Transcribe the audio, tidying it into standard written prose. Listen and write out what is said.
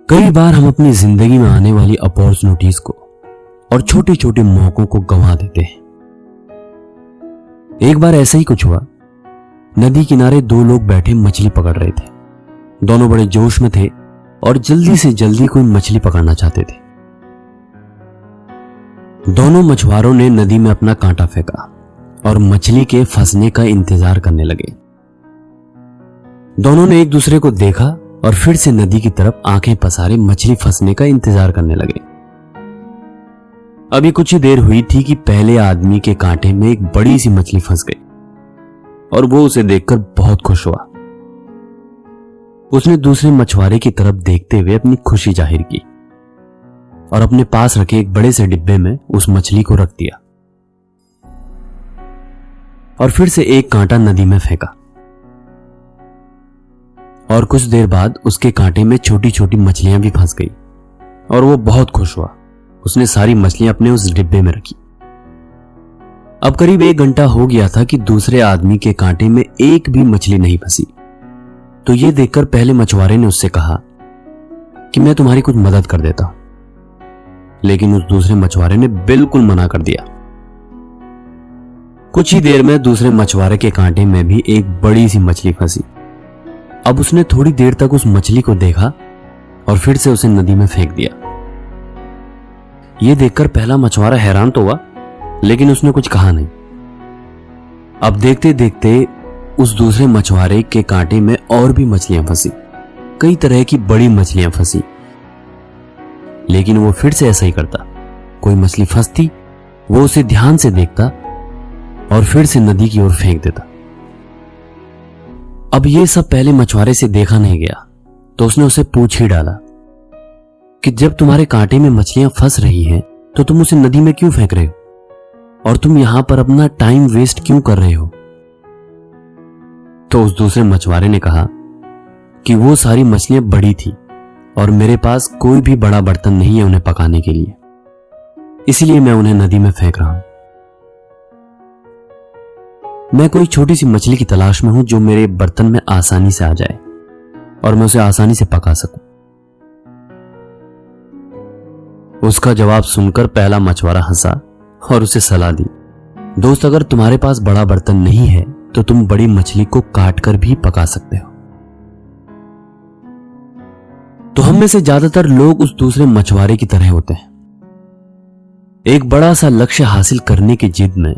कई बार हम अपनी जिंदगी में आने वाली अपॉर्चुनिटीज को और छोटे छोटे मौकों को गंवा देते हैं। एक बार ऐसा ही कुछ हुआ। नदी किनारे दो लोग बैठे मछली पकड़ रहे थे। दोनों बड़े जोश में थे और जल्दी से जल्दी कोई मछली पकड़ना चाहते थे। दोनों मछुआरों ने नदी में अपना कांटा फेंका और मछली के फंसने का इंतजार करने लगे। दोनों ने एक दूसरे को देखा और फिर से नदी की तरफ आंखें पसारे मछली फंसने का इंतजार करने लगे। अभी कुछ ही देर हुई थी कि पहले आदमी के कांटे में एक बड़ी सी मछली फंस गई और वो उसे देखकर बहुत खुश हुआ। उसने दूसरे मछुआरे की तरफ देखते हुए अपनी खुशी जाहिर की और अपने पास रखे एक बड़े से डिब्बे में उस मछली को रख दिया और फिर से एक कांटा नदी में फेंका। और कुछ देर बाद उसके कांटे में छोटी छोटी मछलियां भी फंस गई और वो बहुत खुश हुआ। उसने सारी मछलियां अपने उस डिब्बे में रखी। अब करीब 1 घंटा हो गया था कि दूसरे आदमी के कांटे में एक भी मछली नहीं फंसी। तो ये देखकर पहले मछुआरे ने उससे कहा कि मैं तुम्हारी कुछ मदद कर देता हूं, लेकिन उस दूसरे मछुआरे ने बिल्कुल मना कर दिया। कुछ ही देर में दूसरे मछुआरे के कांटे में भी एक बड़ी सी मछली फंसी। अब उसने थोड़ी देर तक उस मछली को देखा और फिर से उसे नदी में फेंक दिया। यह देखकर पहला मछुआरा हैरान तो हुआ, लेकिन उसने कुछ कहा नहीं। अब देखते देखते उस दूसरे मछुआरे के कांटे में और भी मछलियां फंसी। कई तरह की बड़ी मछलियां फंसी, लेकिन वो फिर से ऐसा ही करता। कोई मछली फंसती, वो उसे ध्यान से देखता और फिर से नदी की ओर फेंक देता। अब ये सब पहले मछुआरे से देखा नहीं गया, तो उसने उसे पूछ ही डाला कि जब तुम्हारे कांटे में मछलियां फंस रही हैं, तो तुम उसे नदी में क्यों फेंक रहे हो और तुम यहां पर अपना टाइम वेस्ट क्यों कर रहे हो? तो उस दूसरे मछुआरे ने कहा कि वो सारी मछलियां बड़ी थी और मेरे पास कोई भी बड़ा बर्तन नहीं है उन्हें पकाने के लिए, इसलिए मैं उन्हें नदी में फेंक रहा हूं। मैं कोई छोटी सी मछली की तलाश में हूं जो मेरे बर्तन में आसानी से आ जाए और मैं उसे आसानी से पका सकूं। उसका जवाब सुनकर पहला मछुआरा हंसा और उसे सलाह दी, दोस्त, अगर तुम्हारे पास बड़ा बर्तन नहीं है तो तुम बड़ी मछली को काट कर भी पका सकते हो। तो हम में से ज्यादातर लोग उस दूसरे मछुआरे की तरह होते हैं। एक बड़ा सा लक्ष्य हासिल करने की जिद में